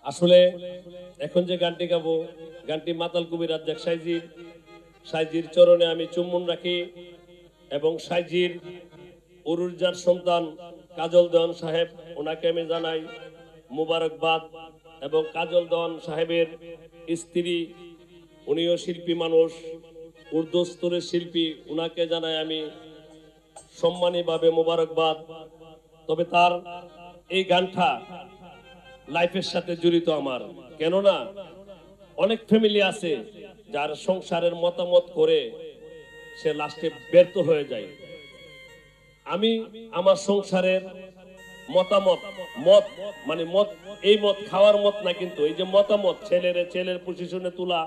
আসলে এখন যে গানটি গাবো, গানটি মাতাল কবি রাজ্জাক সাইজির চরণে আমি চুম্বন রাখি এবং সাইজির উরুজার সন্তান কাজল দেওয়ান সাহেব, ওনাকে আমি জানাই মুবারকবাদ। এবং কাজল দেওয়ান সাহেবের স্ত্রী, উনিও শিল্পী মানুষ, উর্দু স্তরের শিল্পী, ওনাকে জানাই আমি সম্মানীভাবে মুবারকবাদ। তবে তার এই গানটা লাইফের সাথে জড়িত আমার, কেননা অনেক ফ্যামিলি আছে যার সংসারের মতামত করে সে লাস্টে ব্যর্থ হয়ে যায়। আমি আমার সংসারের মতামত, মত মানে মত, এই মত খাওয়ার মত না, কিন্তু এই যে মতামত, ছেলের পজিশনে তোলা,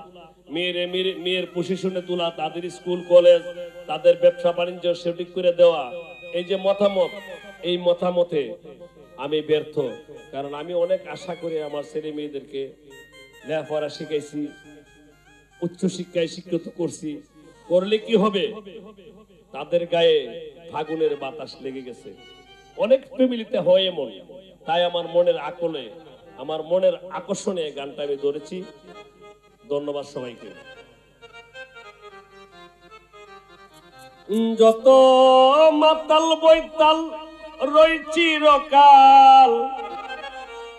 মেয়ের পজিশনে তোলা, তাদের স্কুল কলেজ, তাদের ব্যবসা বাণিজ্য সঠিক করে দেওয়া, এই যে মতামত, এই মতামতে আমি ব্যর্থ। কারণ আমি অনেক আশা করে আমার ছেলে মেয়েদেরকে লেখাপড়া শিখাইছি, উচ্চশিক্ষায় শিক্ষিত করছি, করলে কি হবে, তাদের গায়ে ফাগুনের বাতাস লেগে গেছে। অনেক ফ্যামিলিতে হয় এমন। তাই আমার মনের আকলে, আমার মনের আকর্ষণে গানটা আমি ধরেছি। ধন্যবাদ সবাইকে। যত মাতাল বৈতাল রই চিরকাল,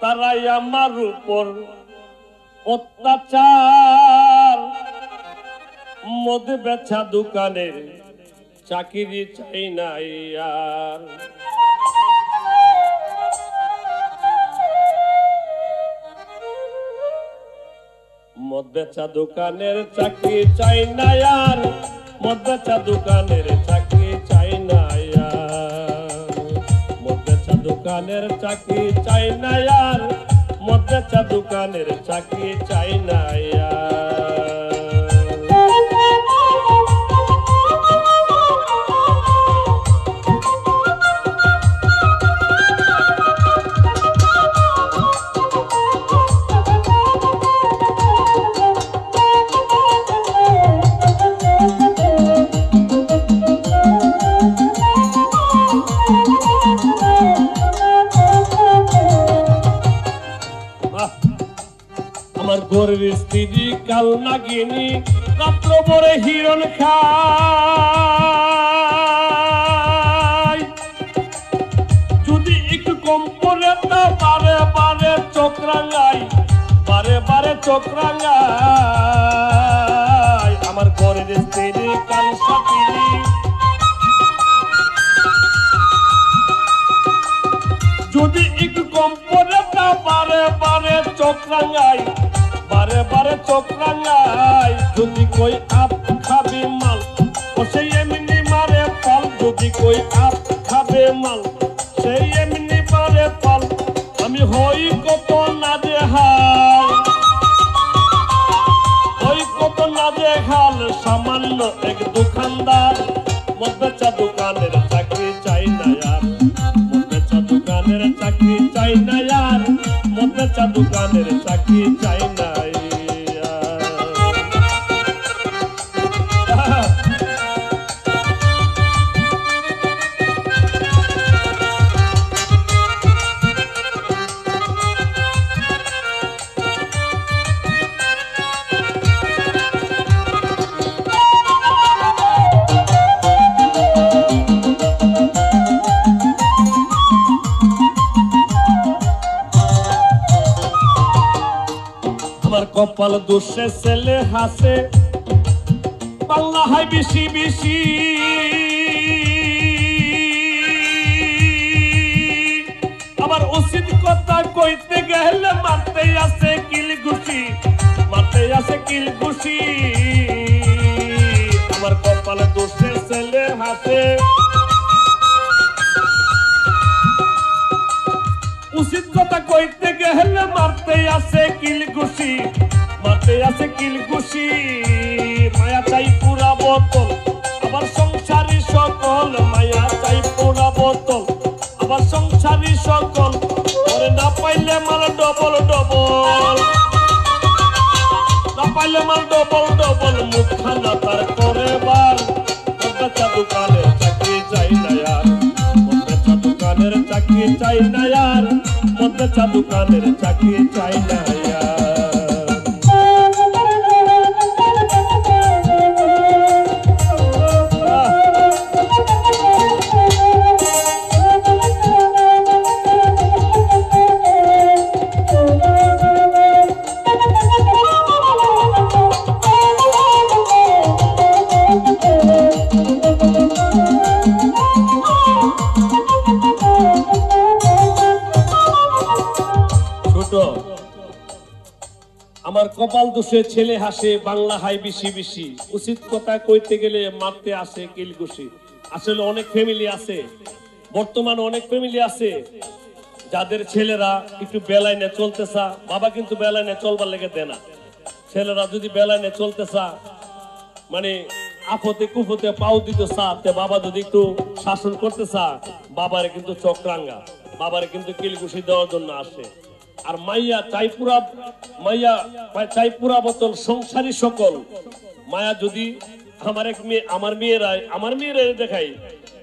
তারাই আমার উপর অত্যাচার। মদ বেচা দোকানের চাকরি চাই নাই আর। মদ বেচা দোকানের চাকরি চাই না আর, মদ বেচা দোকানের চাকরি চাই না আর। মদ বেচা দোকানের চাকরি চাই না আর, মদ বেচা দোকানের চাকরি চাই না আর। আমার ঘরের স্ত্রী কাল নাগিনী, রাত্র পরে হিরণ খায়। যদি একটু কম পরে তা বারে বারে চোখরাঙাই, বারে বারে চোখরাঙাই। আমার ঘরের স্ত্রী কাল সাপিনী, যদি একটু কম পরে তা বারে বারে চোখরাঙাই, বারে বারে চোখরাঙাই। যদি কই আপ খাবে মাল, ও সেই এমনি মারে ফল। যদি কই আপ খাবে মাল, সেই এমনি মারে ফল। আমি হই কত নাজেহাল, হই কত নাজেহাল, সামান্য এক দোকানদার। মদ বেচা দোকানের চাকরি চাই না আর, মদ বেচা দোকানের চাকরি চাই না আর, মদ বেচা দোকানের চাকরি চাই না। আমার কপাল দোষে ছেলে হাসে, বাংলা হয় বেশি বেশি। আবার উচিত কথা কইতে গেলে মারতে আছে কিলঘুষি, মারতে আছে কিলঘুষি। আমার কপাল দোষে ছেলে হাসে, উচিত কথা কইতে গেলে মারতে আছে কিলঘুষি, মারতে আছে কিলঘুষি। মায়া চাই পুরা বোতল, আবার সংসারী সকল। মায়া চাই পুরা বোতল, আবার সংসারী সকল। ওরে না পাইলে মাল ডবল ডবল, না পাইলে মাল ডবল ডবল। মুখখানা তার করে বার। মদ বেচা দোকানের চাকরি চাই না আর, মদ বেচা দোকানের চাকরি চাই না আর, মদ বেচা দোকানের চাকরি চাই না আর। আমার কপাল দোষে ছেলে হাসে, বাংলা হাই বেশি বেশি, উচিত কথা কইতে গেলে মারতে আসে কিলকুশি। আসলে অনেক ফ্যামিলি আছে, বর্তমানে অনেক ফ্যামিলি আছে যাদের ছেলেরা একটু বেলাইনে চলতেছা, বাবা কিন্তু বেলাইনে চলবার লেগে দেয় না। ছেলেরা যদি বেলাইনে চলতেছা মানে আপদে কুপতে পাও দিতে চাতে, বাবা যদি একটু শাসন করতে চা, বাবারে কিন্তু চক্রাঙ্গা, বাবারে কিন্তু কিলকুশি দেওয়ার জন্য আসে। আর মাইয়া চাইপুরা বোতল সংসারী সকল মায়া যদি আমার মেয়েরাই দেখাই,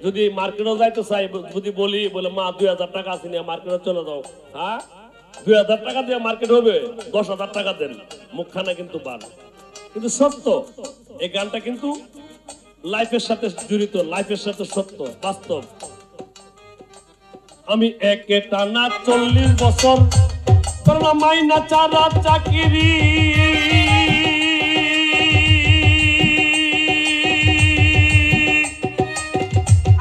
যদি মার্কেটও যাইতে চাই, যদি বলি বলে মা 2000 টাকা আছে নিয়ে মার্কেটে চলে যাও, হ্যাঁ 2000 টাকা দিয়ে মার্কেট হবে, 10,000 টাকা দেন, মুখখানা কিন্তু বার। কিন্তু সত্য, এই গানটা কিন্তু লাইফের সাথে জড়িত, লাইফের সাথে সত্য বাস্তব। আমি একে টানা 40 বছর করলাম মাইনা চারা চাকরি,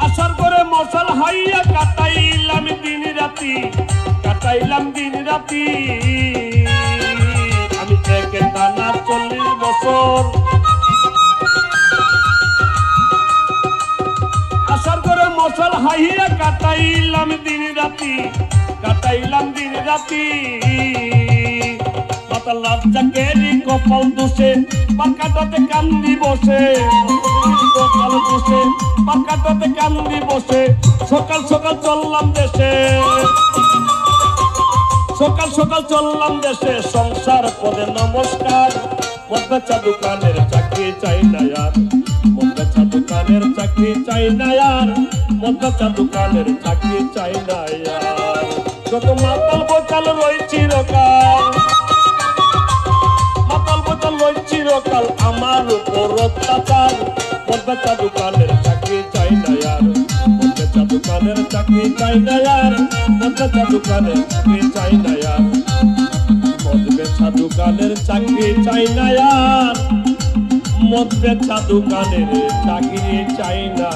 আসার করে মশাল হাইয়া কাটাইলাম দিন রাতি, কাটাইলাম দিন রাতি। আমি একে টানা 40 বছর আসার করে মশাল হাইয়া কাটাইলাম দিন রাতি, কাটাইলাম দিন রাতি। মাতাল রাজ্জাকেরই কপাল দোষে পাকাটাতে কান্দি বসে, কপাল দোষে পাকাটাতে কান্দি বসে। সকাল সকাল চললাম দেশে, সকাল সকাল চললাম দেশে, সংসার পদে নমস্কার। মদ বেচা দোকানের চাকরি চাই না আর, মদ বেচা দোকানের চাকরি চাই না আর, মদ বেচা দোকানের চাকরি চাই না আর। যত মাতাল বোচাল রই চিরকাল, মাতাল বোচাল রই চিরকাল, আমার উপর অত্যাচার। মদ বেচা দোকানের চাকরি চাই না আর, মদ বেচা দোকানের চাকরি চাই না আর, মদ বেচা দোকানের চাকরি চাই না আর, মদ বেচা দোকানের চাকরি চাই না আর, মদ বেচা দোকানের চাকরি চাই না।